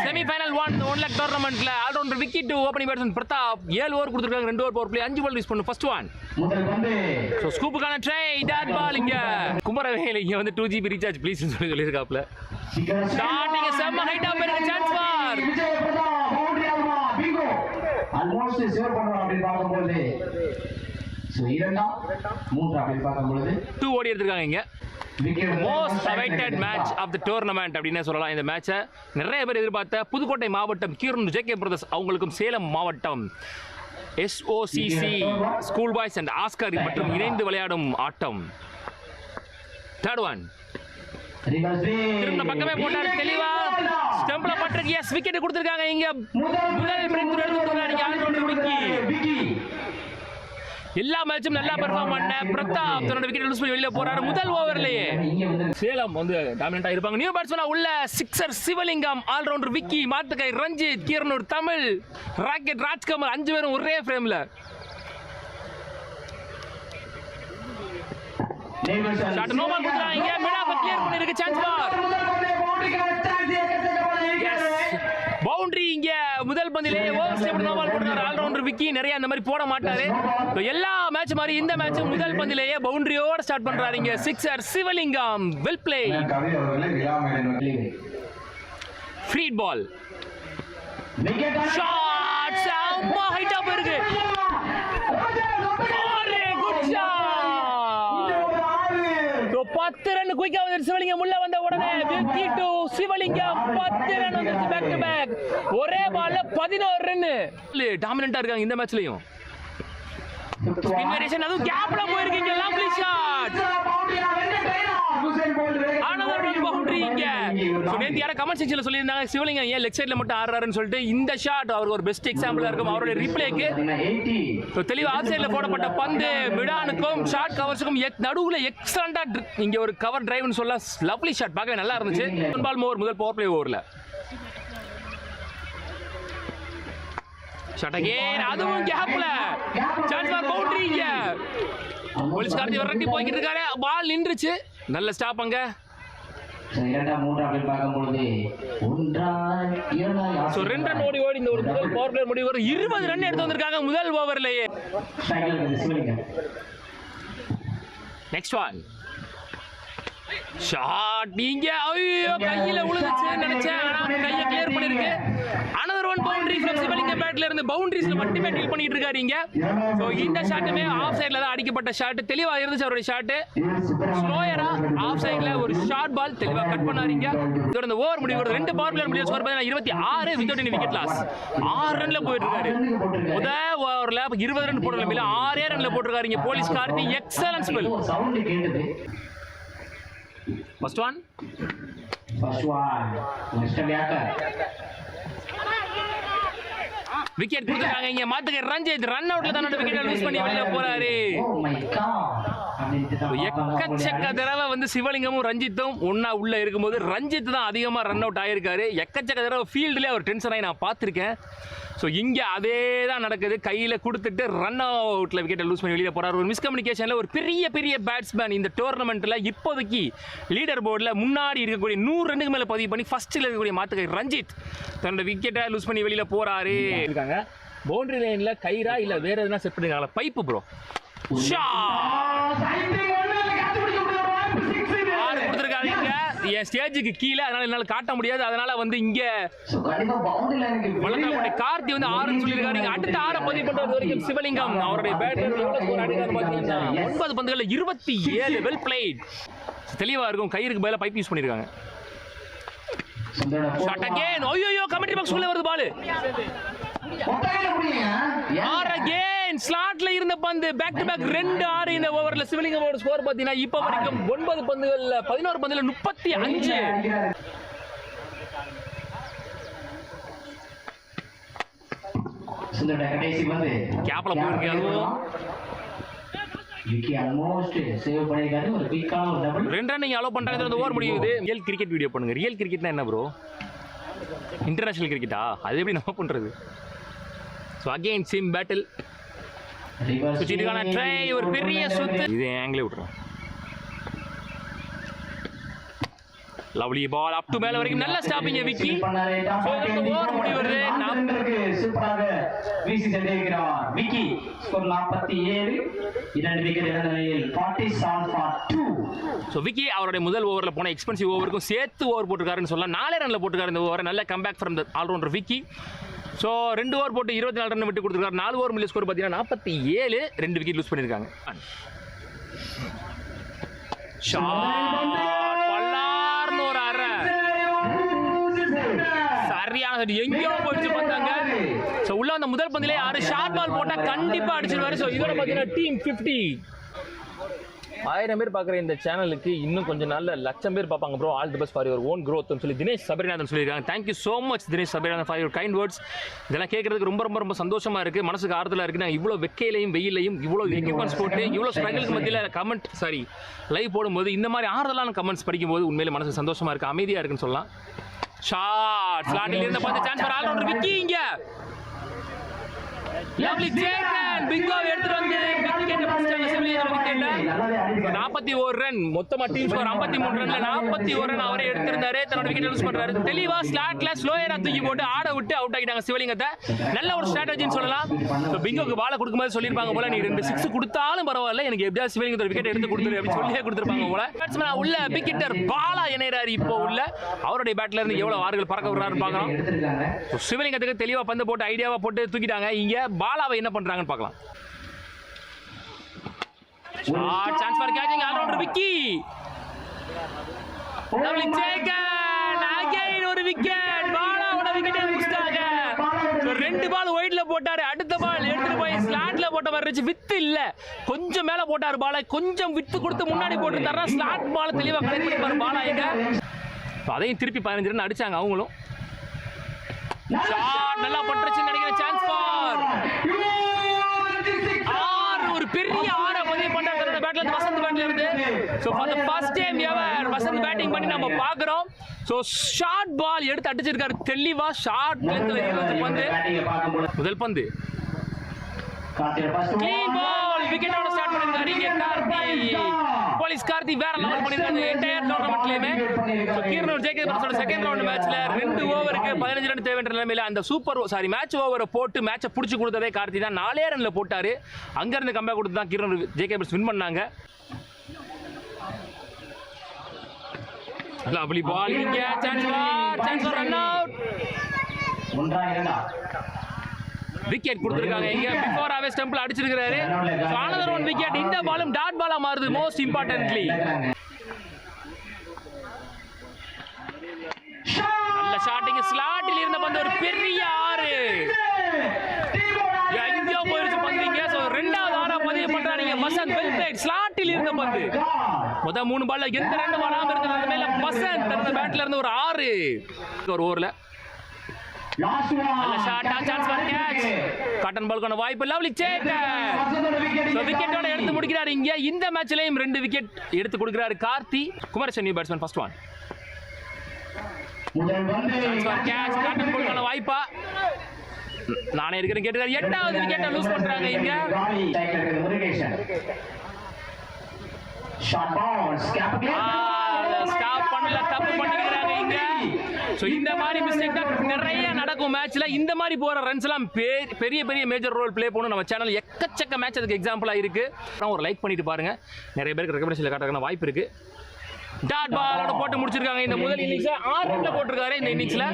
Semi-final 1 lakh tournamentல all-rounder wicket opening batsman Pratap 7 over கொடுத்திருக்காங்க 2 over power play 5 பால் use பண்ணு first one முதல் பந்து so ஸ்கூப்புக்கான try dot ball இங்க குமரவேல் இங்க வந்து 2GB ரீசார்ஜ் ப்ளீஸ் சொல்லிருக்காப்ல ஸ்டார்டிங் செம்ம ஹைட்டா போயிருக்கு சான்ஸ் ஃபார் விஜய் பிரதாப் பவுண்டரி ஆகுமா பிங்கோ ஆல்மோஸ்ட் சேவ் பண்றோம் அப்படி பாக்கும்போது சோ இரண்டாம் மூன்றாம் அப்படி பாக்கும்போது 2 ஓடி எடுத்துருக்காங்க இங்க most awaited match of the tournament அப்படினே சொல்லலாம் இந்த மேட்சை நிறைய பேர் எதிர்பார்த்த புதுக்கோட்டை மாவட்டம் கீரன் ஜேகே பிரதர்ஸ் அவங்களுக்கும் சேலம் மாவட்டம் SOCC school boys and Oscar மற்றும் இணைந்து விளையாடும் ஆட்டம் தேர்ட் ஒன் திரும்ப பக்கமே போட்டாரு தெளிவா ஸ்டம்ப்ல பட்டிருக்கு எஸ் விக்கெட் கொடுத்திருக்காங்க இங்க முதல் பிரேக் எடுத்துட்டாரு ஆல்ரவுண்டர் விக்கி எல்லா மேட்சும் நல்லா பெர்ஃபார்ம் பண்ண பிரதாப் தன்னோட விக்கெட் லூஸ் பண்ணி வெளியில போறாரு முதல் ஓவர்லயே சேலம் வந்து டாமினன்ட்டா இருப்பாங்க நியூ பேட்ஸ்மேனா உள்ள சிக்ஸர் சிவலிங்கம் ஆல்ரவுண்டர் விக்கி மாத்துக்கை ரஞ்சித் கீரனூர் தமிழ் ராக்கெட் ராஜ்கமல் 5 பேரும் ஒரே ஃப்ரேம்ல ஷாட் நோ பால் குடுறாங்க மிடாஃப் கிளியர் பண்ணிருக்கு சான்ஸ் ஃபார் பவுண்டரி இங்க முதல் பந்திலே ஓவர் ஸ்டெப் நோ பால் போடுறாரு ஆல்ரவுண்டர் விக்கி நிறைய அந்த மாதிரி போட மாட்டாரு எல்லா மேட்ச் மாதிரி இந்த மேட்ச் முதல் பந்திலேயே பவுண்டரியோட ஸ்டார்ட் பண்றாரு இங்க sixer Sivalingam well play free ball shot செம்ம ஹைட்டா போயிருக்கு பத்து ரன் குயிக்கா வந்து சிவலிங்கம் உள்ள வந்த உடனே விக்கி டு சிவலிங்கம் 10 ரன் வந்துருச்சு பேக் டு பேக் ஒரே பால்ல 11 ரன் டாமினன்ட்டா இருக்காங்க இந்த மேட்ச்லயும் ஸ்பின் வேரியேஷன் அதுவும் கேப்ல போயிருக்கீங்க லவ்லி ஷாட் another பவுண்டரி இங்க சோ நேத்து யார கமெண்ட் செக்ஷன்ல சொல்லிருந்தாங்க சிவலிங்கம் ஏன் லெக் சைடுல மட்டும் ஆடுறாருன்னு சொல்லிட்டு இந்த ஷாட் அவருக்கு ஒரு பெஸ்ட் எக்ஸாம்பிளா இருக்கும் அவரோட ரிப்ளேக்கு சோ தெளிவா ஆஃப் சைடுல போடப்பட்ட பந்து மிடானுக்கும் ஷாட் கவர்ஸ்க்கும் நடுவுல எக்ஸலண்டா இங்க ஒரு கவர் டிரைவ்னு சொல்ல லவ்லி ஷாட் பார்க்கவே நல்லா இருந்துச்சு பால் மோர் முதல் பவர் பிளே ஓவர்ல ஷாட் அகைன் அதுவும் கேப்ல சான்ஸ் ஃபார் பவுண்டரி இங்க போலீஸ் கார்த்தி வரட்டி போயிட்டு இருக்காரு பால் நின்றுச்சு நல்ல ஸ்டாப் அங்க இரண்டாம் மூன்றாம் அப்படி பார்க்கும்போது சோ 2 ரன் ஓடி இந்த ஒரு முதல் பவர் பிளே முடிவு வர 20 ரன் எடுத்து வந்திருக்காங்க முதல் ஓவர்லயே நெக்ஸ்ட் ஒன் ஷாட் நீங்க ஐயோ கையில விழுந்துச்சு நினைச்சேன் ஆனா கையை கிளியர் பண்ணிருக்கு another one boundary from சிவலிங்கம் பேட்ல இருந்து பவுண்டரிஸ்ல மட்டுமே டீல் பண்ணிட்டு இருக்காரு இங்க சோ இந்த ஷாட்டுமே ஆஃப் சைடுல தான் அடிக்கப்பட்ட ஷாட் தெளிவா இருந்துச்சு அவரோட ஷாட் ஸ்லோயரா ஆஃப் சைடுல ஒரு ஷார்ட் பால் தெளிவா கட் பண்ணாருங்க இதோட இந்த ஓவர் முடிவு 2 பவர் பிளே முடிவு ஸ்கோர் பண்ணா 26 வித்அவுட் எனி விக்கெட் லாஸ் 6 ரன்ல போயிட்டு இருக்காரு முதல் ஓவர்ல 20 ரன் போடல மேல 6 ரன்ல போட்டுருக்காரு இங்க police Karthi excellent spell sound கேட்டது First one. Mr. Yaker. Wicket கொடுத்திருக்காங்க இங்க மாத்துக்க ரஞ்சித் ரன் அவுட்ல தன்னோட விக்கெட் லூஸ் பண்ணி வெளியில போறாரு எக்கச்சக்க தடவை வந்து சிவலிங்கமும் ரஞ்சித்தும் ஒன்னா உள்ள இருக்கும்போது ரஞ்சித் தான் அதிகமா ரன் அவுட் ஆயிருக்காரு எக்கச்சக்க தடவை ஃபீல்ட்லயே அவர் டென்ஷன் ஆகி நான் பார்த்திருக்கேன் ஸோ இங்கே அதே தான் நடக்குது கையில் கொடுத்துட்டு ரன் அவுட்டில் விக்கெட்டை லூஸ் பண்ணி வெளியே போகிறார் ஒரு மிஸ்கம்யூனிகேஷனில் ஒரு பெரிய பேட்ஸ்மேன் இந்த டோர்னமெண்ட்டில் இப்போதைக்கு லீடர் போர்டில் முன்னாடி இருக்கக்கூடிய 100 ரன்னுக்கு மேலே பதிவு பண்ணி ஃபஸ்ட்டில் இருக்கக்கூடிய மாத்துக்கை ரஞ்சித் தன்னோட விக்கெட்டை லூஸ் பண்ணி வெளியில் போகிறாரு இருக்காங்க பவுண்டரி லைனில் கயிறா இல்லை வேறு எதுனா செட் பண்ணிருக்காங்களா பைப்பு ப்ரோ என் ஸ்டேஜுக்கு கீழே அதனால என்னால காட்ட முடியாது அதனால வந்து இங்க கார்த்தி வந்து 6 சொல்லியிருக்காரு அடுத்த 6 பதிவு பண்றது வரைக்கும் சிவலிங்கம் அவருடைய பேட்டர் எவ்வளவு ஸ்கோர் அடிக்கிறாரு பாத்தீங்கன்னா 9 பந்துகள்ல 27 வெல் பிளேட் தெளிவா இருக்கும் கயிறுக்கு பதிலா பைப் யூஸ் பண்ணிருக்காங்க ஷாட் அகைன் ஓய்யோ கமெண்ட்ரி பாக்ஸ் உள்ள வருது பால் அகைன் ஸ்லாட்ல இருந்த பந்து பேக் டு பேக் 2-6 இந்த ஓவர்ல சிவலிங்கமோட ஸ்கோர் பாத்தீங்கன்னா இப்ப வரைக்கும் 9 பந்துகள்ல 11 பந்துல 35 சுந்தர கடைசி பந்து கேப்ல போயிருக்கு அதுவும் விக்கி ஆல்மோஸ்ட் சேவ் பண்ணிருக்காரு ஒரு குயிக்கான ஒரு டபுள் 2 ரன் நீங்க அலோ பண்றாங்க இந்த ஓவர் முடியுது ரியல் கிரிக்கெட் வீடியோ பண்ணுங்க ரியல் கிரிக்கெட்னா என்ன ப்ரோ இன்டர்நேஷனல் கிரிக்கெட்டா அது எப்படி நம்ம பண்றது சோ அகைன் சிம் பேட்டில் சுத்திடுகான ட்ரை ஒரு பெரிய சுத்து இது ஆங்கிள் விட்டுறேன் லவ்லி பால் அப் டு மேல வரைக்கும் நல்ல ஸ்டாப்பிங் விக்கி. சோ ஓவர் முடிவு வருது. சூப்பராக வீசி சென்றிருக்கிறார் விக்கி. ஸ்கோர் 47, 2 விக்கெட் இழந்த நிலையில் 47 for 2. சோ விக்கி அவருடைய முதல் ஓவர்ல போன எக்ஸ்பென்சிவ் ஓவருக்கும் சேர்த்து ஓவர் போட்டுருக்காருன்னு சொல்லலாம். 4 ரன்ல போட்டுருக்காரு இந்த ஓவர். நல்ல comeback from the allrounder Vicky. So 2 over போட்டு 24 ரன் விட்டு கொடுத்துருக்காரு. 4 ஓவர் மில்லி ஸ்கோர் பார்த்தீங்கன்னா 47, 2 விக்கெட் லூஸ் பண்ணியிருக்காங்க. பல்லார்னு ஒரு அரை சரியான எங்கேயோ போயிடுச்சு பார்த்தாங்க. ஸோ உள்ள அந்த முதல் பந்திலே 6 ஷார்ட் பால் போட்டால் கண்டிப்பாக அடிச்சிருவாரு. ஸோ இதோட பார்த்தீங்கன்னா டீம் 50. 1000 பேர் பார்க்குற இந்த சேனலுக்கு இன்னும் கொஞ்சம் நாள்ல 1,00,000 பேர் பார்ப்பாங்க bro. All the best for your own க்ரோத்னு சொல்லி தினேஷ் சபரிநாதன் சொல்லியிருக்காங்க. Thank you so much Dinesh Sabarinathan for your kind words. இதெல்லாம் கேட்கறதுக்கு ரொம்ப ரொம்ப ரொம்ப சந்தோஷமா இருக்கு, மனசுக்கு ஆறுதலாக இருக்கு. நான் இவ்வளோ வெக்கையிலையும் வெயிலையும் இவ்வளோ எக்யூப்மெண்ட்ஸ் போட்டு இவ்வளோ ஸ்ட்ரகிளுக்கு மத்தியில் லைவ் போடும்போது இந்த மாதிரி ஆறுதலான கமெண்ட்ஸ் படிக்கும்போது உண்மையிலே மனசுக்கு சந்தோஷமா இருக்கு, அமைதியாக இருக்குன்னு சொல்லலாம். ஸ்லாட்டில் இருந்த பார்த்து சான்ஸ் ஃபார் ஆல்ரவுண்டர் விக்கி. இங்க லவ்லி டேக்கன் பிங்கோ எடுத்துட்டு வந்து விக்கெட் பிடிச்சாங்க. சிவிலியன் விக்கெட்ல 41 ரன் மொத்தமா டீம் ஸ்கோர் 53 ரன்ல 41 ரன் அவரே எடுத்திருந்தாரு. தன்னோட விக்கெட் லூஸ் பண்றாரு. தெளிவா ஸ்லாட்ல ஸ்லோயரா தூக்கி போட்டு ஆட விட்டு அவுட் ஆகிட்டாங்க சிவலிங்கத்தை. நல்ல ஒரு ஸ்ட்ராட்டஜின்னு சொல்லலாம். ஸோ பிங்கோக்கு பாலை கொடுக்கும்போது சொல்லியிருப்பாங்க போல, நீ 2 6 கொடுத்தாலும் பரவாயில்ல, எனக்கு எப்படியாவது சிவலிங்கத்தோட விக்கெட் எடுத்து கொடுத்துரு அப்படின்னு சொல்லியே கொடுத்துருப்பாங்க போல. பேட்ஸ்மேன் உள்ள விக்கெட்டர் பாலா இணையறாரு. இப்போ உள்ள அவருடைய பேட்ல இருந்து எவ்வளவு வார்கள் பறக்க விடுறாருன்னு பார்க்கலாம். சிவலிங்கத்துக்கு தெளிவா பந்து போட்டு ஐடியாவா போட்டு தூக்கிட்டாங்க. இங்க பாலாவை என்ன பண்றாங்கன்னு பார்க்கலாம். Chance for catching allrounder Vicky. Lovely taken again ஒரு விக்கெட். பாலாவோட விக்கெட்டை முடிச்சிட்டாங்க. 2 பால் ஒயிட்ல போட்டாரு. அடுத்த பால் எடுத்துட்டு போய் ஸ்லாட்ல போட்ட மாதிரி இருந்துச்சு. வித்து இல்ல, கொஞ்சம் மேல போட்டாரு பாலை. கொஞ்சம் வித்து கொடுத்து முன்னாடி போட்டுருந்தாருன்னா ஸ்லாட் பால் தெளிவா கலெக்ட் பண்ணிருப்பாரு பாலா. இங்க அதையும் திருப்பி 15 ரன் அடிச்சாங்க அவங்களும். நல்லா பண்றச்சுன்னு நினைக்கிறேன். சான்ஸ் ஃபார் ஒரு பெரிய ஆற பதிவு பண்றாரு தன்னோட பேட்ல இருந்து, வசந்த் பேட்ல இருந்து. So for the first time ever Vasanth batting பண்ணி நம்ம பாக்குறோம். சோ ஷார்ட் பால் எடுத்து அடிச்சிருக்காரு தெளிவா. ஷார்ட் லென்த்ல இருந்த பந்து, முதல் பந்து கிளீன் பால் விக்கெட்டோட ஸ்டார்ட் பண்ணிருக்காரு. இங்க கார்த்தி போலீஸ் கார்த்தி வேற லெவல் பண்ணிருக்காரு என்டையர் டோர்னமெண்ட்லயுமே. சோ கீரனூர் ஜேகே பிரதர்ஸோட செகண்ட் ரவுண்ட் மேட்ச்ல 2 ஓவருக்கு 15 ரன் தேவைன்ற நிலைமையில அந்த மேட்ச் ஓவரை போட்டு மேட்சை புடிச்சு கொடுத்ததே கார்த்தி தான். 4 ரன்ல போட்டாரு. அங்க இருந்து கம்பேக் கொடுத்து தான் கீரனூர் ஜேகே பிரதர்ஸ் வின் பண்ணாங்க. லவ்லி பால் இங்க chance for run out. Wicket கொடுத்திருக்காங்க. இங்க பிஃபோராவே ஸ்டம்பில் அடிச்சிருக்காரு. So another one wicket. இந்த பாலும் டாட் பாலா மாறுது. மோஸ்ட் இம்பார்ட்டன்ட்லி நல்ல ஷாட்டிங். ஸ்லாட்டில் இருந்த பந்து ஒரு பெரிய ஆறு எங்கேயோ போயிருச்சு பந்தீங்க. சோ 2வது ஆறா பதிவு பண்றாங்க வசந்த். Well plate. ஸ்லாட்டில் இருந்த பந்து முதல் 3 பால்ல எந்த ரன் வராம இருந்தது மேல வசந்த் தன்னோட பேட்ல இருந்து ஒரு 6 ஒரு ஓவர்ல நல்ல shot. Chance for catch. Cotton பாலுக்கான வாய்ப்பு. Lovely taken. சோ விக்கெட்டோட எடுத்து முடிக்கிறாரு. இங்க இந்த மேட்ச்லயும் 2 விக்கெட் எடுத்து கொடுக்கிறாரு Karthi. Kumaresan new batsman first one. Chance for catch. Cotton பாலுக்கான வாய்ப்பா நானே இருக்கிறேன் கேட்டுக்காரு. 8வது விக்கெட்டை லூஸ் பண்றாங்க இங்க. ஸ்டாப் பண்ணல, தப்பு பண்ணிக்கிறாங்க இங்க. சோ இந்த மாதிரி மிஸ்டேக் தான் நிறைய நடக்கும் மேட்ச்ல. இந்த மாதிரி போற ரன்ஸ் எல்லாம் பெரிய பெரிய மேஜர் ரோல் ப்ளே பண்ணணும். நம்ம சேனல் எக்கச்சக்க மேட்ச் அதுக்கு எக்ஸாம்பிளா இருக்கு. ஒரு லைக் பண்ணிட்டு பாருங்க. நிறைய பேருக்கு ரெக்கமெண்டேஷன்ல காட்டுறதுக்கான வாய்ப்பு இருக்கு. டாட் பாலோட போட்டு முடிச்சிருக்காங்க. இந்த முதல் இன்னிங்ஸ் 6 ரன்ல போட்டுருக்காரு. இந்த இன்னிங்ஸ்ல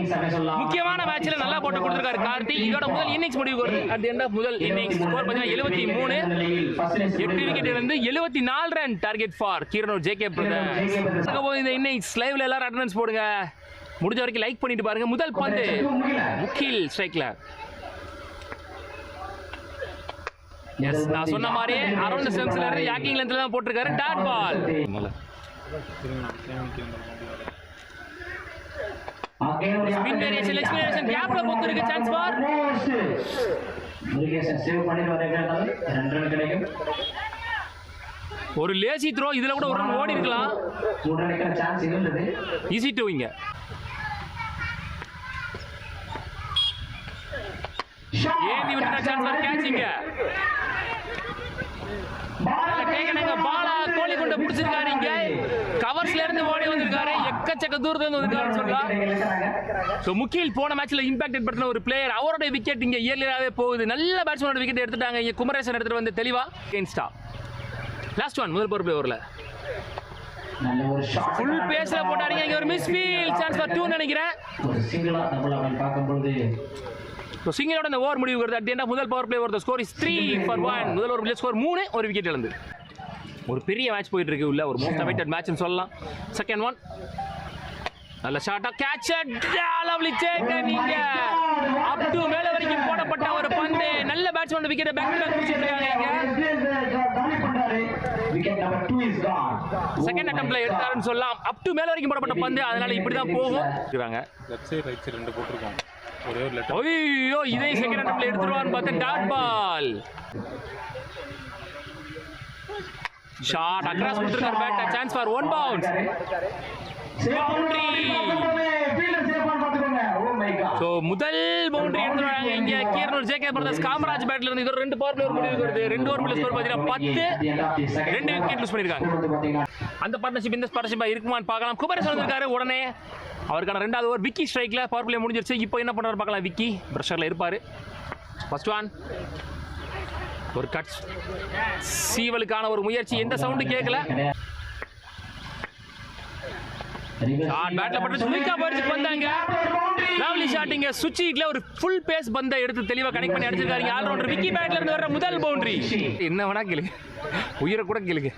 முக்கியமான மேட்ச்ல நல்லா போட்டு கொடுத்திருக்காரு கார்த்தி. இதோட முதல் இன்னிங்ஸ் முடிவுக்கு வருது. அட் தி எண்ட் ஆஃப் முதல் இன்னிங்ஸ் ஸ்கோர் பார்த்தீங்கன்னா 73, 8 விக்கெட் இருந்து 74 run target for Keeranur JK brothers. இந்த இன்னிங்ஸ் லைவ்ல எல்லாரும் அட்டெண்டன்ஸ் போடுங்க. முடிஞ்ச வரைக்கும் லைக் பண்ணிட்டு பாருங்க. முதல் பந்து முகில் ஸ்ட்ரைக்ல. எஸ், நான் சொன்ன மாதிரியே அரௌண்ட் சென்ஸ்ல இருந்து யாக்கிங் லென்த்ல தான் போட்டுருக்காரு. Dot ball spin variation explanation கேப்ல போட்டுருக்கு. சான்ஸ் ஃபார் முருகேசன் சேவ் பண்ணிட்டு வரேன். 2 ரன் கிடைக்கும். ஒரு லேசி த்ரோ. இதுல கூட ஒரு ரன் ஓடி இருக்கலாம். 3 ரன் சான்ஸ் இருந்தது. ஈஸி டு இங்க ஏந்தி விட்டுற சான்ஸ் ஃபார் கேட்சிங்க. பாலா கோலி கொண்டு பிடிச்சிருக்காரு. இங்க கவர் கவர்ஸ்ல இருந்து ஓடி வந்திருக்காரு, எக்கச்சக்க தூரத்துல இருந்து வந்திருக்காருன்னு சொல்லலாம். ஸோ முகில் போன மேட்ச்ல இம்பாக்ட் ஏற்படுத்தின ஒரு பிளேயர், அவரோட விக்கெட் இங்க இயர்லியராகவே போகுது. நல்ல பேட்ஸ்மேனோட விக்கெட் எடுத்துட்டாங்க இங்க குமரேசன் எடுத்துட்டு வந்து தெளிவா. இன்ஸ்டா லாஸ்ட் ஒன் முதல் பவர் பிளே ஓவர்ல ஃபுல் பேஸ்ல போட்டாருங்க. இங்க ஒரு மிஸ் ஃபீல்ட் சான்ஸ் ஃபார் 2 நினைக்கிறேன். ஒரு சிங்கிளா டபுளா பார்க்கும்போது ஸோ சிங்கிளோட இந்த ஓவர் முடிவு வருது. அட் எண்ட் முதல் power play over score is 3-1. முதல் ஓவர் ஸ்கோர் 3, ஒரு விக்கெட் இழந்து. ஒரு பெரிய மேட்ச் போயிட்டு இருக்கு உள்ள, ஒரு மோஸ்ட் அவைட்டட் மேட்ச்னு சொல்லலாம். செகண்ட் ஒன் நல்ல ஷாட்டா கேட்ச், லவ்லி டேக். நீங்க அப் டு மேல வரைக்கும் போடப்பட்ட ஒரு பந்து, நல்ல batsman wicket back to back பிடிச்சிருக்காங்க. செகண்ட் அட்டெம்ப்ட்ல எடுத்தாருன்னு சொல்லலாம். அப் டு மேல வரைக்கும் போடப்பட்ட பந்து, அதனால இப்படி தான் போகும். லெஃப்ட் சைடு ரைட் சைடு ரெண்டு போட்டுருக்கோம். ஒரே ஒரு லெட்டர். ஐயோ இதே செகண்ட் அட்டெம்ப்ட்ல எடுத்துருவான்னு பார்த்தா டாட் பால். ஷாட் அக்ராஸ் கொடுத்திருக்கார் bat, chance for 1 bounce. Boundary. So முதல் பவுண்டரி எடுத்துறாங்க இங்க கீரனூர் ஜேகே பிரதர்ஸ் காமராஜ் பேட்ல இருந்து. இது ரெண்டு பவர் பிளேயர் முடிவு வருது. 2 ஓவர் ஸ்கோர் பாத்தீங்கன்னா 10, 2 விக்கெட் லூஸ் பண்ணிருக்காங்க. அந்த பார்ட்னர்ஷிப் இந்த பார்ட்னர்ஷிப்பா இருக்குமான்னு பார்க்கலாம். குமரேசன் வந்திருக்காரு உடனே. அவருக்கான 2வது ஓவர் விக்கி ஸ்ட்ரைக்ல பவர் பிளே முடிஞ்சிருச்சு. இப்போ என்ன பண்றாரு பார்க்கலாம். விக்கி பிரஷர்ல இருப்பாரு. ஃபர்ஸ்ட் ஒன் ஒரு கட் சீவலுக்கான ஒரு முயற்சி, எந்த சவுண்ட் கேட்கல. ஷாட் பேட்ல பட்டு சுமிகா பர்ஜ் வந்தாங்க. லவ்லி ஷாட் இங்க சுவிட்ச்ல ஒரு ஃபுல் பேஸ் பந்தை எடுத்து தெளிவா கனெக்ட் பண்ணி அடிச்சிருக்காங்க. ஆல் ரவுண்டர் விக்கி பேட்ல இருந்து வர முதல் பவுண்டரி. என்ன வேணா கேளுங்க, உயிரை கூட கேளுங்க.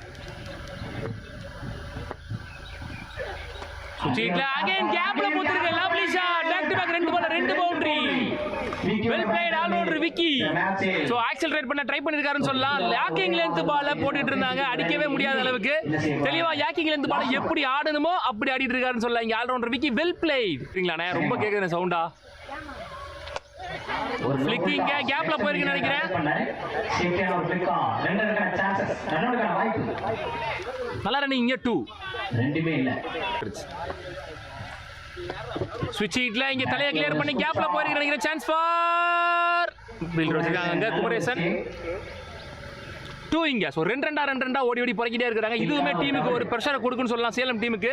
சுவிட்ச்ல அகைன் கேப்ல போட்டுருக்க lovely shot, back to back 2 ball 2 boundary. Well played all rounder Vicky. So accelerate பண்ண ட்ரை பண்ணிருக்காருன்னு சொல்லலாம். யாக்கிங் லென்த் பால போட்டுட்டு இருந்தாங்க, அடிக்கவே முடியாத அளவுக்கு தெளிவா யாக்கிங் லென்த் பால எப்படி ஆடணுமோ அப்படி ஆடிட்டு இருக்காருன்னு சொல்லலாம். இங்க all rounder Vicky well plate. சரிங்களா, ரொம்ப கேக்குது சவுண்டா. ஒரு ஃபிளிக்கிங் கேப்ல போயிருக்குன்னு நினைக்கிறேன். நல்லா ரன்னிங் இங்க 2 ரெண்டுமே இல்ல. ஸ்விட்ச் ஹிட்ல இங்க தலையை கிளியர் பண்ணி கேப்ல போயிருக்க நினைக்கிறேன். சான்ஸ் ஃபார் ஃபீல்டர் வச்சிருக்காங்க குமரேசன். 2 இங்க. சோ 2-2 ஓடி ஓடி பறக்கிட்டே இருக்காங்க. இதுவுமே டீமுக்கு ஒரு பிரஷரை கொடுக்குன்னு சொல்லலாம் சேலம் டீமுக்கு.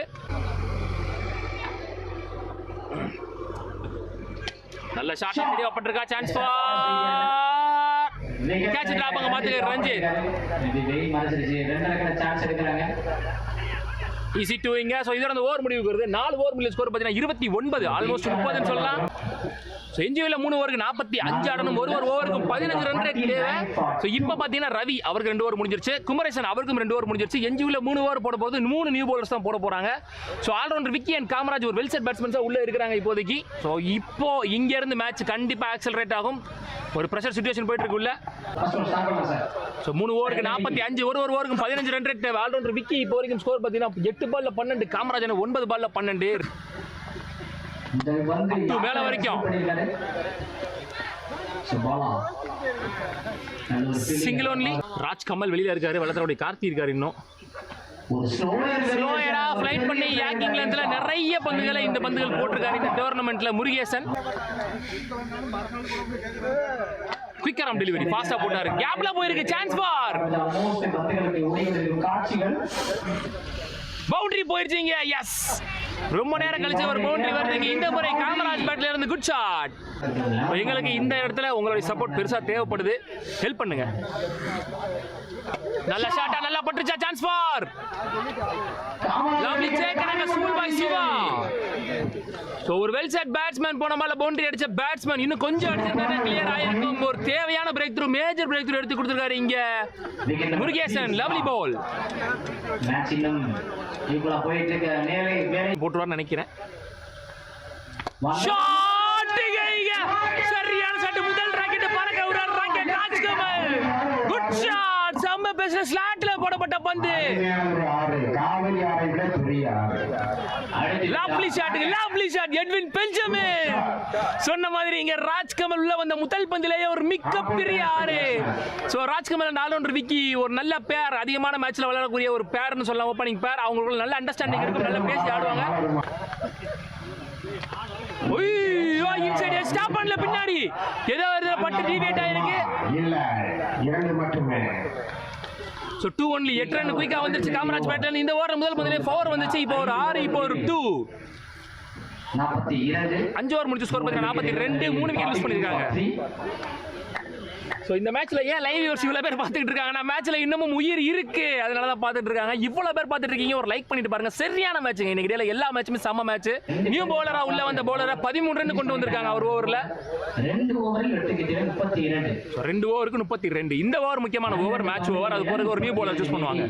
நல்ல ஷாட் வீடியோ பண்றா. சான்ஸ் ஃபார் கேட்ச் டிராப் அங்க மாத்திர ரஞ்சித். இது வெய் மனசுச்சு 2 ரன்னுக்கு சான்ஸ் எடுக்கறாங்க. ஈஸி 2 இங்க. சோ இதோட அந்த ஓவர் முடிவுக்கு வருது. 4 ஓவர் முடிவு ஸ்கோர் பாத்தீங்கன்னா 29, ஆல்மோஸ்ட் 30 ன்னு சொல்லலாம். சோ எஞ்சியுள்ள 3 ஓவருக்கு 45 ஆடணும். ஒரு ஓவருக்கு 15 ரன் ரேட் தேவை. சோ இப்போ பாத்தீங்கன்னா ரவி அவருக்கு 2 ஓவர் முடிஞ்சிருச்சு, குமரேசன் அவருக்கும் 2 ஓவர் முடிஞ்சிருச்சு. எஞ்சியுள்ள 3 ஓவர் போட போது 3 நியூ பவுலர்ஸ் தான் போட போறாங்க. So all rounder Vicky and Kamaraj ஒரு வெல் செட் பேட்ஸ்மேன்ஸா உள்ள இருக்காங்க இப்போதைக்கு. சோ இப்போ இங்க இருந்து மேட்ச் கண்டிப்பா ஆக்சலரேட் ஆகும். ஒரு பிரஷர் சிச்சுவேஷன் போயிட்டு இருக்குல்ல. சோ 3 ஓவருக்கு 45, ஒரு ஓவருக்கு 15 ரன் ரேட் தேவை. ஆல் ரவுண்டர் விக்கி இப்போ வரைக்கும் ஸ்கோர் பாத்தீங்கன்னா 8 பால்ல 12, காமராஜ் 9 பால்ல 12. இந்த வந்து மேல வரைக்கும் சிங்கிள் ஒன்லி. ராஜ் கமல் வெளியில இருக்காரு, வளத்தரோட கார்த்தி இருக்காரு. இன்னும் ஸ்லோயரா ஃளைட் பண்ணி யாக்கிங் லென்த்ல நிறைய பந்துகளை இந்த பந்துகள் போட்டிருக்காரு இந்த டோர்னமெண்ட்ல முருகேசன். குயிக் ஆர்ம் டெலிவரி ஃபாஸ்டா போட்டாரு, கேப்ல போயிருக்கு. சான்ஸ் ஃபார் பவுண்டரி போயிருச்சீங்க. எஸ், ரொம்ப நேரம் கழிச்சு ஒரு பவுண்டரி வருதுங்க. இந்த முறை காமராஜ் பேட்ல இருந்து குட் ஷாட். எங்களுக்கு இந்த இடத்துல உங்களுடைய சப்போர்ட் பெருசா தேவைப்படுது, ஹெல்ப் பண்ணுங்க. நல்ல ஷாட்டா, நல்லா பட்டுச்சா. சான்ஸ் ஃபார் லவ்லி சேக்கனாங்க சூப்பர் பாய் சிவா. சோ ஒரு வெல் செட் பேட்ஸ்மேன் போன பால்ல பவுண்டரி அடிச்ச பேட்ஸ்மேன் இன்னும் கொஞ்சம் அடிச்சிருந்தா கிளியர் ஆயிருக்கும். ஒரு தேவையான break through, major break through எடுத்து கொடுத்திருக்காரு இங்க முருகேசன். லவ்லி பால். மேட்ச் இன்னும் ஈக்குவலா போயிட்டு இருக்கு. நேரே போட்டுவார்னு நினைக்கிறேன். ஷாட் கைங்க, சரியான ஷாட். முதல் ராக்கெட் பறக்க விடுறார் ராக்கெட் ராஜ்கமல். குட் ஷாட், செம்ம பேஸ்ல ஸ்லாட்ல போடப்பட்ட பந்து. Lovely shot, lovely shot. Edwin Benjamin சொன்ன மாதிரி இங்க ராஜ்கமல் உள்ள வந்த முதல் பந்திலேயே ஒரு மிகப்பெரிய 6. So Rajkamal and all rounder Vicky ஒரு நல்ல பேர், அதிகமான மேட்ச்ல விளையாடக்கூடிய ஒரு பேர்னு சொல்லலாம். ஓப்பனிங் பேர், அவங்களுக்கு நல்ல அண்டர்ஸ்டாண்டிங் இருக்கும், நல்ல பேசி ஆடுவாங்க. ஓய்யோ இன்சைட் ஸ்டாப் பண்ணல, பின்னாடி ஏதோ ஒரு பட்டு டிவியேட் ஆயிருக்கு. இல்ல 2 மட்டுமே. ஸோ 2 only 8 ரன் குயிக்காக வந்துருச்சு காமராஜ் பேட்டில். இந்த ஓவர் முதல் பவர் வந்துச்சு. இப்போ ஒரு 6, இப்போ ஒரு 2. 5 ஓவர் முடிச்சு ஸ்கோர் பார்த்தீங்கன்னா 42, 3 விக்கெட் லூஸ் பண்ணியிருக்காங்க. ஸோ இந்த மேட்ச்ல ஏன் லைவ் வியூவர்ஸ் இவ்வளோ பேர் பார்த்துட்டு இருக்காங்கன்னா மேட்ச்ல இன்னமும் உயிர் இருக்கு, அதனால தான் பார்த்துட்டு இருக்காங்க. இவ்வளோ பேர் பார்த்துட்டு இருக்கீங்க, ஒரு லைக் பண்ணிட்டு பாருங்க. சரியான மேட்சுங்க இன்னைக்கு டேல, எல்லா மேட்சுமே செம்ம மேட்ச். நியூ பவுலரா உள்ள வந்த பவுலரை 13 ரன் கொண்டு வந்திருக்காங்க ஒரு ஓவர்ல. 2 ஓவருக்கு 32. இந்த ஓவர் முக்கியமான ஓவர், மேட்ச் ஓவர். அது பிறகு ஒரு நியூ பவுலர் சூஸ் பண்ணுவாங்க.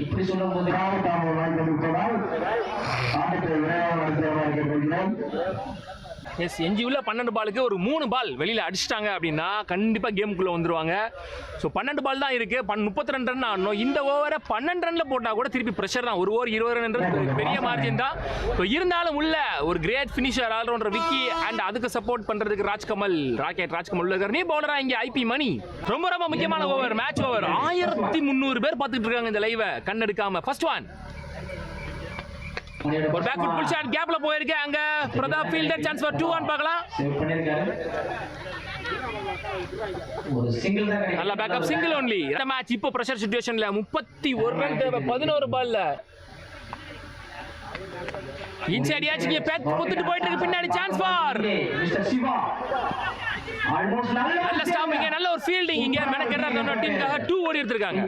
எஸ், எஞ்சி உள்ள 12 பாலுக்கு ஒரு 3 பால் வெளியில் அடிச்சிட்டாங்க அப்படின்னா கண்டிப்பாக கேமுக்குள்ளே வந்துருவாங்க. ஸோ 12 பால் தான் இருக்குது, 32 ரன் ஆடணும். இந்த ஓவரை 12 ரனில் போட்டால் கூட திருப்பி ப்ரெஷர் தான். ஒரு ஓவர் 20 ரன்ன்றது பெரிய மார்ஜின் தான். ஸோ இருந்தாலும் உள்ள ஒரு great finisher allrounder Vicky and அதுக்கு சப்போர்ட் பண்ணுறதுக்கு ராஜ்கமல் உள்ள இருக்கார். நீ பவுலராக இங்கே ஐபி மணி. ரொம்ப ரொம்ப முக்கியமான ஓவர், மேட்ச் ஓவர். 1300 பேர் பார்த்துட்டு இருக்காங்க இந்த லைவை கண்ணெடுக்காம. ஃபர்ஸ்ட் ஒன் ஒரு பேக்வர்ட் புல் ஷாட் கேப்ல போயிருக்கு. அங்க Pratap fielder chance for 2 on பார்க்கலாம். ஒரு சிங்கிள் தான். நல்ல பேக்கப், சிங்கிள் ஒன்லி. இந்த மேட்ச் இப்போ பிரஷர் சிச்சுவேஷன்ல 31 ரன் தேவை 11 பால்ல. இன்சைட் யாச்சிங்க பேக் குத்திட்டு போயிட்டு இருக்கு. பின்னாடி chance for mister Siva. Almost நல்ல ஸ்டாப்பிங், நல்ல ஒரு ஃபீல்டிங். இங்க மெனக்கெட்டா டீமுக்காக 2 ஓடி எடுத்திருக்காங்க.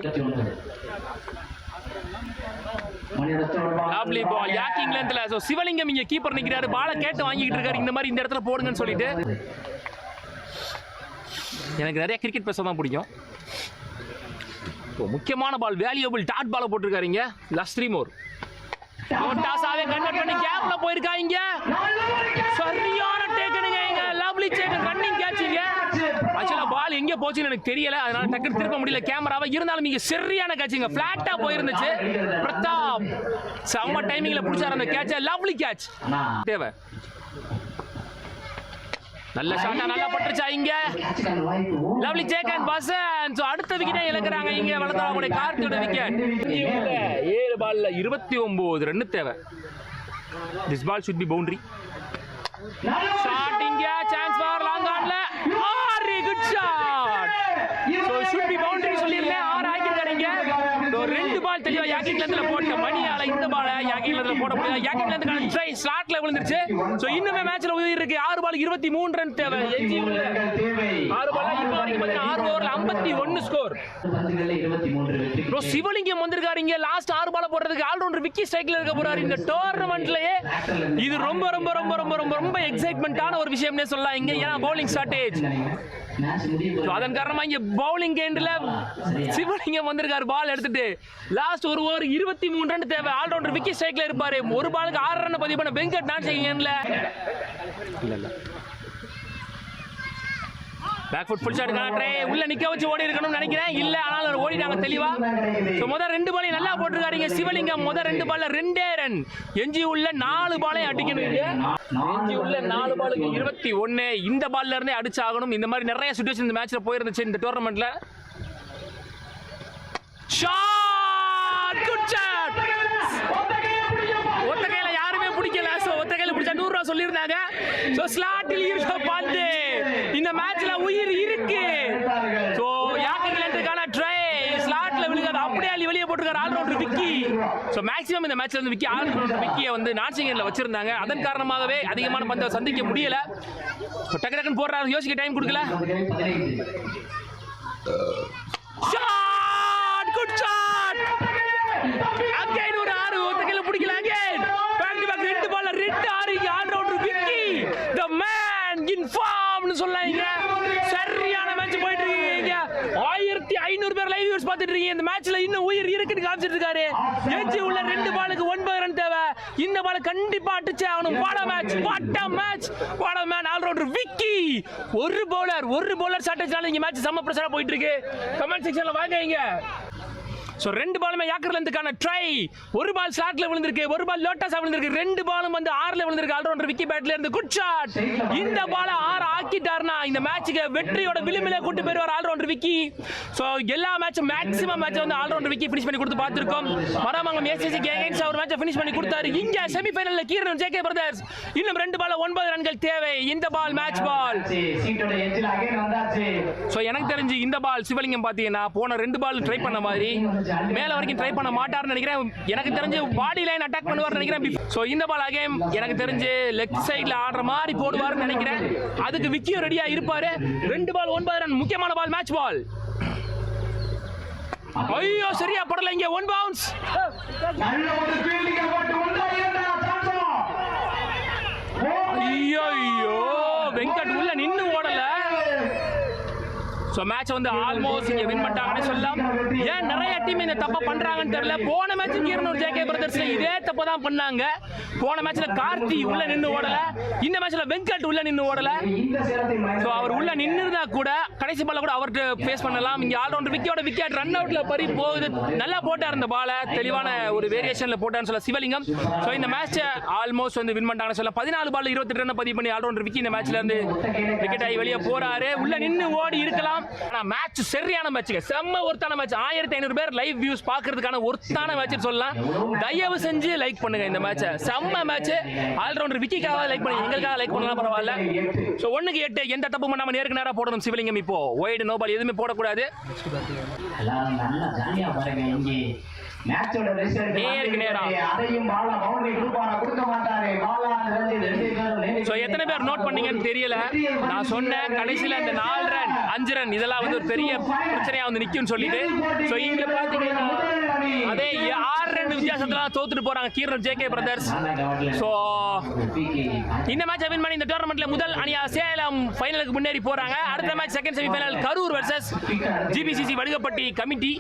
லவ்லி பால் யாக்கிங் லென்த்ல. சோ சிவலிங்கம் இங்க கீப்பர் நிக்கிறாரு, பாலை கேட்டு வாங்கிட்டு இருக்காரு. இந்த மாதிரி இந்த இடத்துல போடுங்கன்னு சொல்லிட்டு. எனக்கு நிறைய கிரிக்கெட் பேச தான் பிடிக்கும். முக்கியமான பால், வேல்யூபிள் டாட் பால போட்டிருக்காருங்க. லாஸ்ட் 3 மோர் டாஸாவே கன்வெர்ட் பண்ணி கேப்ல போயிருக்காங்க. சரியான டேக்கனுங்க இங்க. லவ்லி சேக்கன் ரன்னிங் கேட்சிங்க. ஆக்சுவலா பால் எங்க போச்சுன்னு எனக்கு தெரியல, அதனால டக்குனு திருப்ப முடியல கேமராவை. இருந்தாலும் இங்க சரியான கேட்சிங்க, பிளாட்டா போயிருந்துச்சு. பிரதாப் செம்ம டைமிங்ல பிடிச்சாரு அந்த கேட்ச. லவ்லி கேட்ச் தேவை. நல்ல ஷாட்டா, நல்லா பட்டுருச்சா இங்க. லவ்லி சேக்கன் பசன். சோ அடுத்த விக்கெட்டை இழக்குறாங்க இங்க வலதுபுற கார்த்தியோட விக்கெட். 7 பால்ல 29 ரன் தேவை. This ball should be boundary. Shot இங்க, சான்ஸ் ஃபார் லாங் ஆன்ல. ஆரி good shot. So should be boundary சொல்லிருக்கேன். 6 ஆக்கிட்டாரு இங்க. சோ 2 பால் தெளிவா யாக்கிங் லென்த்ல போட்ட மணியால இந்த பால யாக்கிங் லென்த்ல போட முடியல. யாக்கிங் லென்த்கான ட்ரை ஸ்லாட்ல விழுந்துருச்சு. சோ இன்னுமே மேட்ச்ல உயிர் இருக்கு. 6 பால் 23 ரன் தேவை. 6 பால் இப்போ வரைக்கும் பாத்தீங்கன்னா 6 ஓவர்ல 51 ஸ்கோர். ப்ரோ சிவலிங்கம் வந்திருக்காரு இங்க. லாஸ்ட் 6 பால் போடுறதுக்கு ஆல்ரவுண்டர் விக்கி ஸ்ட்ரைக்ல இருக்க போறாரு இந்த டோர்னமெண்ட்லயே. இது ரொம்ப ரொம்ப ரொம்ப ரொம்ப ரொம்ப ரொம்ப எக்ஸைட்மென்ட்டான ஒரு விஷயம்னே சொல்லலாம் இங்க. ஏன்னா பவுலிங் ஷார்டேஜ். அதன் காரணமா இங்க பவுலிங் எண்ட்ல சிவலிங்கம் வந்திருக்காரு பால் எடுத்துட்டு. லாஸ்ட் ஒரு ஓவர் 23 ரன் தேவை. ஆல்ரவுண்டர் விக்கி ஸ்ட்ரைக்ல இருப்பாரு. ஒரு பாலுக்கு 6 ரன் பதிவு பண்ண வெங்கட் நான் செய்யல. இல்ல பேக் ஃபுட் ஃபுல் ஷாட் காட்றே. உள்ள நிக்க வச்சு ஓடி இருக்கணும்னு நினைக்கிறேன். இல்ல ஆனாலும் ஓடிட்டாங்க தெளிவா. சோ முதல் 2 பாலையும் நல்லா போட்டுருக்காருங்க சிவலிங்கம். முதல் 2 பால்ல 2 ரன். எஞ்சி உள்ள 4 பாலையும் அடிக்கணும். எஞ்சி உள்ள 4 பாலுக்கு 21. இந்த பால்ல இருந்தே அடிச்சாகணும். இந்த மாதிரி நிறைய சிச்சுவேஷன் இந்த மேட்ச்ல போயிருந்துச்சு இந்த டோர்னமெண்ட்ல. Shot, good shot. ஒத்த கையில யாருமே பிடிக்கல. சோ ஒத்த கையில பிடிச்சா 100 ரூபாய் சொல்லியிருந்தாங்க. சோ ஸ்லாட்டில் இருக்க பந்து. இந்த மேட்ச்ல உயிர் இருக்கு. So யாக்கிங் லென்த்கான try ஸ்லாட்ல விழுகாது. அப்படியே வெளியே போட்டுருக்காரு ஆல்ரவுண்டர் விக்கி. சோ மேக்ஸிமம் இந்த மேட்ச்ல வந்து விக்கி ஆல்ரவுண்டர் விக்கியை வந்து நான்சிங்கன்ல வச்சிருந்தாங்க. அதன் காரணமாகவே அதிகமான பந்தை சந்திக்க முடியல. டக்கு டக்குன்னு போடுறாரு, யோசிக்க டைம் கொடுக்கல. Shot, good shot. அகைன் ஒரு 6 ஒத்த கையில பிடிக்கல. அகைன் பேக் டு பேக் 2 பால்ல 2 6 ஆல்ரவுண்டர் விக்கி தி மேன் இன் ஃபார்ம்னு சொல்லாங்க. சரியான மேட்ச் போயிட்டு இருக்கீங்க. 1500 பேர் லைவ் வியூவர்ஸ் பார்த்துட்டு இருக்கீங்க. இந்த மேட்ச்ல இன்னும் உயிர் இருக்குன்னு காமிச்சிட்டு இருக்காரு. எஞ்சி உள்ள 2 பாலுக்கு 9 ரன் தேவை. இந்த பால கண்டிப்பா அடிச்சே ஆகணும். What a match. What a man. Allrounder Vicky. ஒரு பவுலர் ஷார்டேஜ்னால இந்த மேட்ச் செம்ம பிரஷரா போயிட்டு இருக்கு. கமெண்ட் செக்ஷன்ல வாங்க இங்க. சோ 2 பாலுமே யாக்கர் லென்த்கான ட்ரை. ஒரு பால் ஸ்லாட்ல விழுந்திருக்கு, ஒரு பால் லோட்டஸா விழுந்திருக்கு. 2 பாலும் வந்து 6ல விழுந்திருக்கு. ஆல்ரவுண்டர் விக்கி பேட்ல இருந்து குட் ஷாட். இந்த பால 6 ஆக்கிட்டார்னா இந்த மேட்சுக்கு வெற்றியோட விளிம்பிலே கூட்டி போயிருவார் ஆல்ரவுண்டர் விக்கி. சோ எல்லா மேட்சும் மேக்ஸிமம் மேட்ச் வந்து ஆல்ரவுண்டர் விக்கி ஃபினிஷ் பண்ணி கொடுத்து பார்த்திருக்கோம். மரமங்கலம் ஏசிசிக்கு அகைன்ஸ்ட் அவர் மேட்சை ஃபினிஷ் பண்ணி கொடுத்தாரு. இங்க செமி ஃபைனல்ல கீரன் ஜேகே பிரதர்ஸ் இன்னும் 2 பால்ல 9 ரன்கள் தேவை. இந்த பால் மேட்ச் பால். சோ எனக்கு தெரிஞ்சு இந்த பால் சிவலிங்கம் பாத்தீங்கன்னா போன 2 பால் ட்ரை பண்ண மாதிரி மேல வரைக்கும் ட்ரை பண்ண மாட்டார்னு நினைக்கிறேன். எனக்கு தெரிஞ்சு பாடி லைன் அட்டாக் பண்ணுவார்னு நினைக்கிறேன். ஸோ இந்த பால் அகைன் எனக்கு தெரிஞ்சு லெக் சைடில் ஆடுற மாதிரி போடுவார்னு நினைக்கிறேன். அதுக்கு விக்கியும் ரெடியா இருப்பாரு. 2 பால் 9 ரன், முக்கியமான பால், மேட்ச் பால். ஐயோ சரியா படல, இங்க 1 பவுன்ஸ். ஐயோ ஐயோ வெங்கட் உள்ள நின்னு ஓடல. ஸோ மேட்ச் வந்து ஆல்மோஸ்ட் இங்கே வின் பண்ணிட்டாங்கன்னு சொல்லலாம். ஏன் நிறைய டீம் இந்த தப்பை பண்ணுறாங்கன்னு தெரியல. போன மேட்ச் கீரனூர் ஜேகே பிரதர்ஸ்ல இதே தப்பு தான் பண்ணாங்க. போன மேட்ச்ல கார்த்தி உள்ள நின்று ஓடல, இந்த மேட்ச்ல வெங்கட் உள்ள நின்று ஓடல. ஸோ அவர் உள்ள நின்றுதான் கூட கடைசி பால்ல கூட அவர்கிட்ட ஃபேஸ் பண்ணலாம். இங்கே ஆல்ரவுண்டர் விக்கியோட விக்கெட் ரன் அவுட்ல பறி போகுது. நல்லா போட்டார் இந்த பாலை, தெளிவான ஒரு வேரியேஷன்ல போட்டார்னு சொல்ல சிவலிங்கம். ஸோ இந்த மேட்சை ஆல்மோஸ்ட் வந்து வின் பண்ணிட்டாங்கன்னு சொல்ல. 14 பால் 28 ரன் பதிவு பண்ணி ஆல்ரவுண்டர் விக்கி இந்த மேட்ச்ல இருந்து விக்கெட் ஆகி வெளியே போறாரு. உள்ள நின்று ஓடி இருக்கலாம். ஆனா மேட்ச் சரியான மேட்ச்ங்க, செம்ம ஒருத்தான மேட்ச். 1500 பேர் லைவ் வியூஸ் பாக்குறதுக்கான ஒருத்தான மேட்ச் சொல்லலாம். தயவு செஞ்சு லைக் பண்ணுங்க இந்த மேட்சை, செம்ம மேட்ச். ஆல்ரவுண்டர் விக்கிக்காக லைக் பண்ணுங்க, எங்களுக்காக லைக் பண்ணலாம் பரவாயில்ல. ஸோ 1-8 எந்த தப்பு பண்ணாம நேருக்கு நேரா போடணும் சிவலிங்கம். இப்போ ஒயிட் நோ பால் எதுவுமே போடக்கூடாது. எத்தனை பேர் நோட் பண்ணீங்கன்னு தெரியல. நான் சொன்னேன் கடைசியில இந்த 4 ரன் 5 ரன் இதெல்லாம் வந்து ஒரு பெரிய பிரச்சனையா வந்து நிக்கும்னு சொல்லிட்டு. சோ இங்க பாத்தீங்கன்னா அதே 6 ரன் வித்தியாசத்துல தோத்துட்டு போறாங்க கீரனூர் ஜேகே பிரதர்ஸ். சோ இந்த மேட்ச் வின் பண்ணி இந்த டோர்னமெண்ட்ல முதல் அணியா சேலம் ஃபைனலுக்கு முன்னேறி போறாங்க. அடுத்த match second semifinal Karur versus GBCC Vadugapatti committee.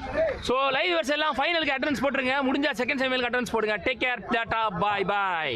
So live வெர்ஸ் எல்லாம் ஃபைனலுக்கு அட்டெண்டன்ஸ் போட்டுருங்க. முடிஞ்சா செகண்ட் செமிஃபைனலுக்கு அட்டெண்டன்ஸ் போடுங்க. டேக் கேர், டாடா, பாய் பாய்.